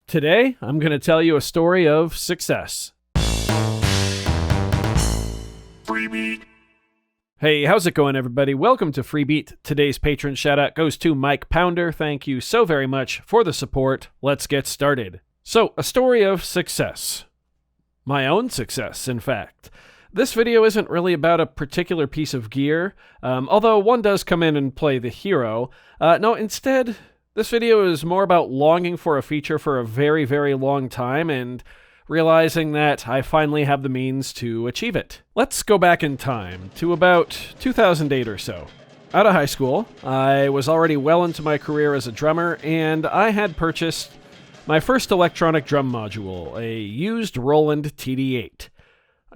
Today, I'm going to tell you a story of success. Free beat. Hey, how's it going, everybody? Welcome to Free Beat. Today's patron shout-out goes to Mike Pounder. Thank you so very much for the support. Let's get started. So, a story of success. My own success, in fact. This video isn't really about a particular piece of gear, although one does come in and play the hero. No, instead, this video is more about longing for a feature for a very, very long time and realizing that I finally have the means to achieve it. Let's go back in time to about 2008 or so. Out of high school, I was already well into my career as a drummer, and I had purchased my first electronic drum module, a used Roland TD8.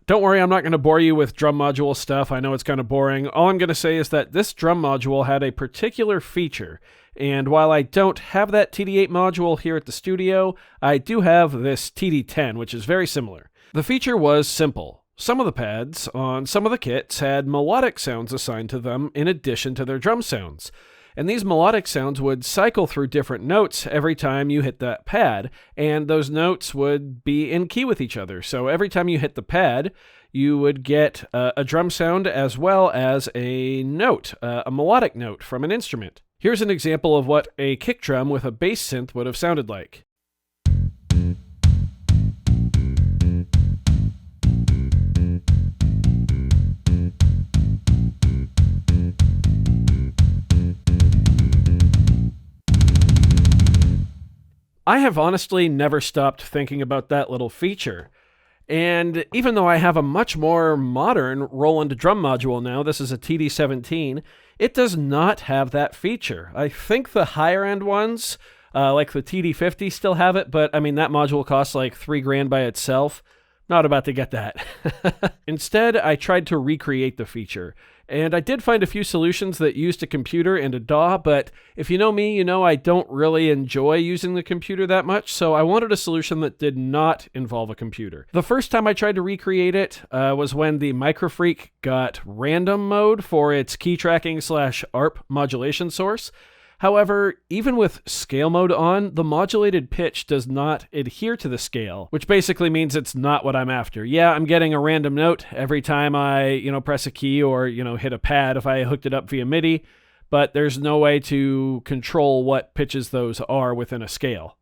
Don't worry, I'm not going to bore you with drum module stuff. I know it's kind of boring. All I'm going to say is that this drum module had a particular feature, and while I don't have that TD8 module here at the studio, I do have this TD10, which is very similar. The feature was simple. Some of the pads on some of the kits had melodic sounds assigned to them in addition to their drum sounds. And these melodic sounds would cycle through different notes every time you hit that pad, and those notes would be in key with each other. So every time you hit the pad, you would get a drum sound as well as a note, a melodic note from an instrument. Here's an example of what a kick drum with a bass synth would have sounded like. I have honestly never stopped thinking about that little feature. And even though I have a much more modern Roland drum module now, this is a TD17, it does not have that feature. I think the higher end ones, like the TD50 still have it, but I mean, that module costs like $3,000 by itself. Not about to get that. Instead, I tried to recreate the feature. And I did find a few solutions that used a computer and a DAW, but if you know me, you know I don't really enjoy using the computer that much, so I wanted a solution that did not involve a computer. The first time I tried to recreate it was when the Microfreak got random mode for its key tracking / ARP modulation source. However, even with scale mode on, the modulated pitch does not adhere to the scale, which basically means it's not what I'm after. Yeah, I'm getting a random note every time I, press a key or, hit a pad if I hooked it up via Midi, but there's no way to control what pitches those are within a scale.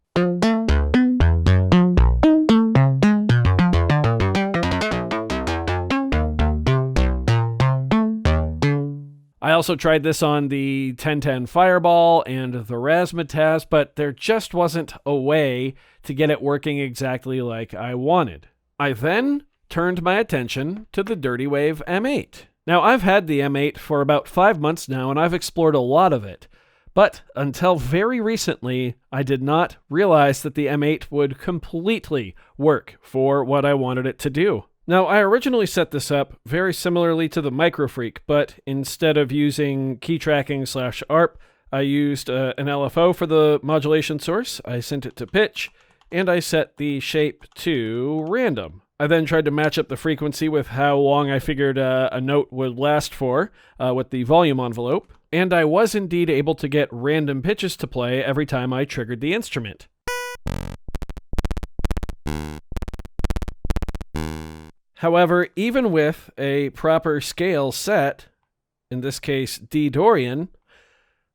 I also tried this on the 1010 Fireball and the Razzmatazz, but there just wasn't a way to get it working exactly like I wanted. I then turned my attention to the Dirtywave M8. Now, I've had the M8 for about 5 months now, and I've explored a lot of it. But until very recently, I did not realize that the M8 would completely work for what I wanted it to do. Now, I originally set this up very similarly to the Microfreak, but instead of using key tracking / ARP, I used an LFO for the modulation source, I sent it to pitch, and I set the shape to random. I then tried to match up the frequency with how long I figured a note would last for with the volume envelope, and I was indeed able to get random pitches to play every time I triggered the instrument. However, even with a proper scale set, in this case D Dorian,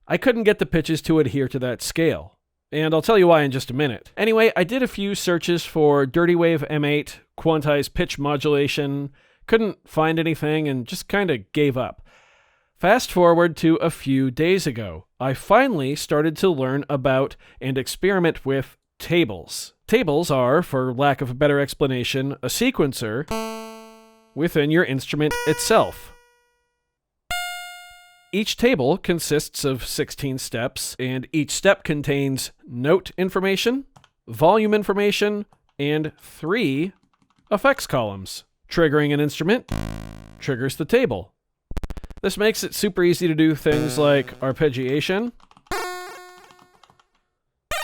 I couldn't get the pitches to adhere to that scale. And I'll tell you why in just a minute. Anyway, I did a few searches for Dirtywave M8 quantized pitch modulation, couldn't find anything, and just kind of gave up. Fast forward to a few days ago, I finally started to learn about and experiment with tables. Tables are, for lack of a better explanation, a sequencer within your instrument itself. Each table consists of 16 steps, and each step contains note information, volume information, and 3 effects columns. Triggering an instrument triggers the table. This makes it super easy to do things like arpeggiation,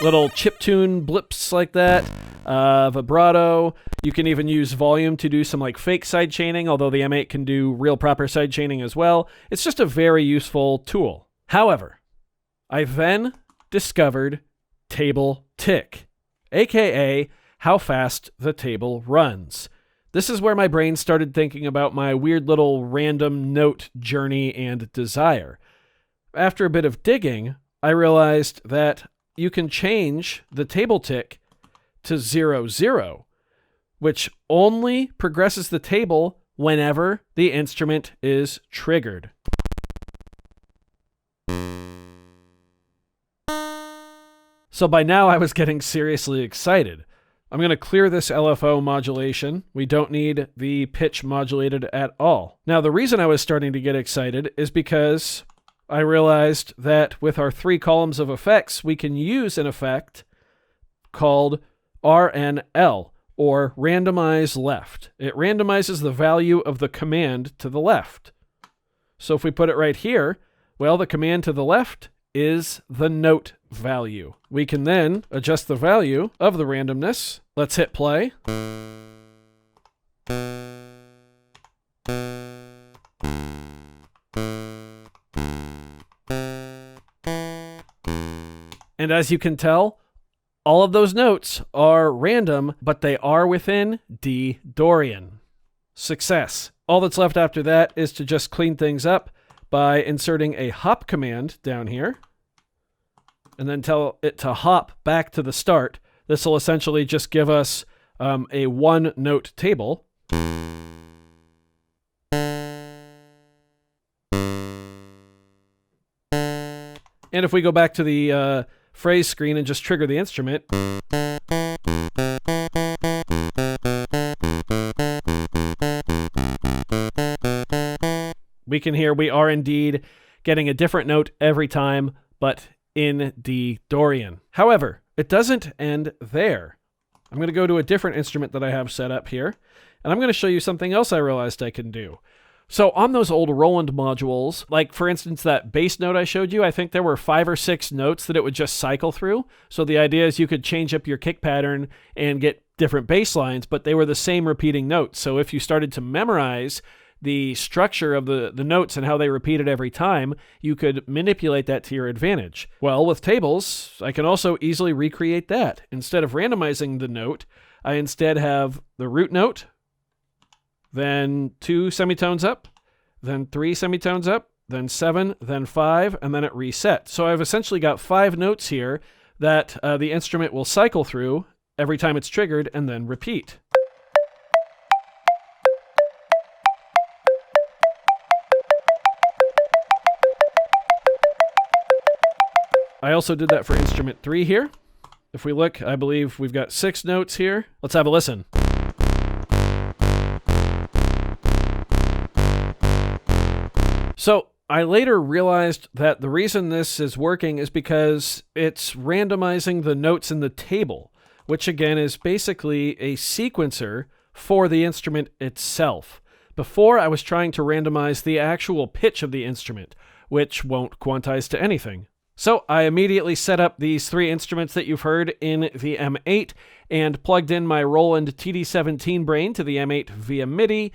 little chiptune blips like that, vibrato. You can even use volume to do some like fake sidechaining, although the M8 can do real proper sidechaining as well. It's just a very useful tool. However, I then discovered table tick. aka how fast the table runs. This is where my brain started thinking about my weird little random note journey and desire. After a bit of digging, I realized that you can change the table tick to 0, 0, which only progresses the table whenever the instrument is triggered. So by now I was getting seriously excited. I'm going to clear this LFO modulation. We don't need the pitch modulated at all. Now the reason I was starting to get excited is because I realized that with our 3 columns of effects, we can use an effect called RNL, or randomize left. It randomizes the value of the command to the left. So if we put it right here, well, the command to the left is the note value. We can then adjust the value of the randomness. Let's hit play. And as you can tell, all of those notes are random, but they are within D Dorian. Success. All that's left after that is to just clean things up by inserting a hop command down here, and then tell it to hop back to the start. This will essentially just give us a 1-note table. And if we go back to the phrase screen and just trigger the instrument, we can hear we are indeed getting a different note every time, but in D Dorian. However, it doesn't end there. I'm going to go to a different instrument that I have set up here, and I'm going to show you something else I realized I can do. So on those old Roland modules, like for instance that bass note I showed you, I think there were 5 or 6 notes that it would just cycle through. So the idea is you could change up your kick pattern and get different bass lines, but they were the same repeating notes. So if you started to memorize the structure of the notes and how they repeated every time, you could manipulate that to your advantage. Well, with tables, I can also easily recreate that. Instead of randomizing the note, I instead have the root note, then 2 semitones up, then 3 semitones up, then 7, then 5, and then it resets. So I've essentially got 5 notes here that the instrument will cycle through every time it's triggered and then repeat. I also did that for instrument 3 here. If we look, I believe we've got 6 notes here. Let's have a listen. So I later realized that the reason this is working is because it's randomizing the notes in the table, which again is basically a sequencer for the instrument itself. Before, I was trying to randomize the actual pitch of the instrument, which won't quantize to anything. So I immediately set up these 3 instruments that you've heard in the M8 and plugged in my Roland TD17 brain to the M8 via Midi,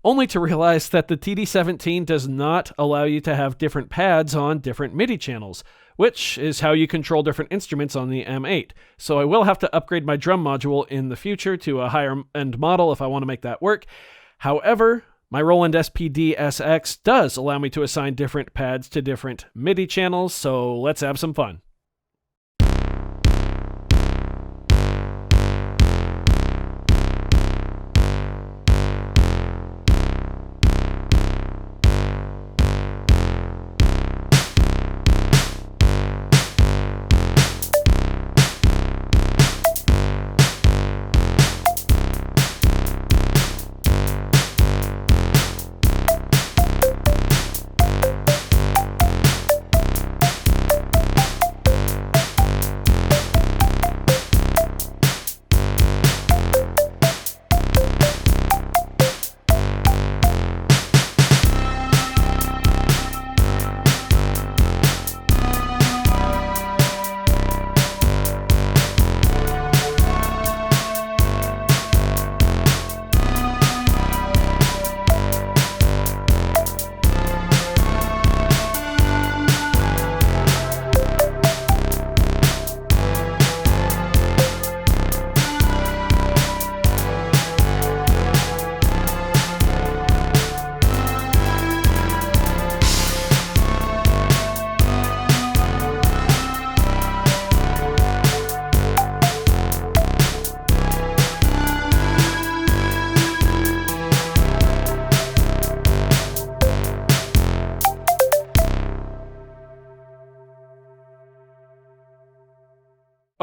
only to realize that the TD17 does not allow you to have different pads on different MIDI channels, which is how you control different instruments on the M8. So I will have to upgrade my drum module in the future to a higher-end model if I want to make that work. However, my Roland SPD-SX does allow me to assign different pads to different MIDI channels, so let's have some fun.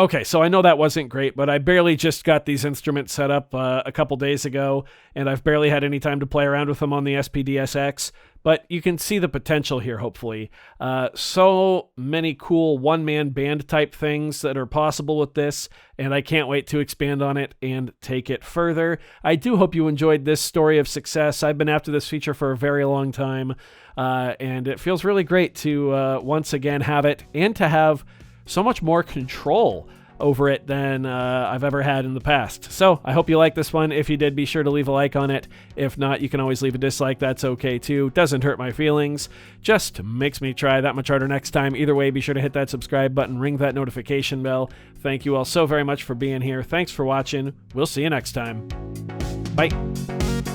Okay, so I know that wasn't great, but I barely just got these instruments set up a couple days ago, and I've barely had any time to play around with them on the SPDSX, but you can see the potential here, hopefully. So many cool one-man band type things that are possible with this, and I can't wait to expand on it and take it further. I do hope you enjoyed this story of success. I've been after this feature for a very long time, and it feels really great to once again have it, and to have so much more control over it than I've ever had in the past. So I hope you like this one. If you did, be sure to leave a like on it. If not, you can always leave a dislike. That's okay too. Doesn't hurt my feelings. Just makes me try that much harder next time. Either way, be sure to hit that subscribe button, ring that notification bell. Thank you all so very much for being here. Thanks for watching. We'll see you next time. Bye.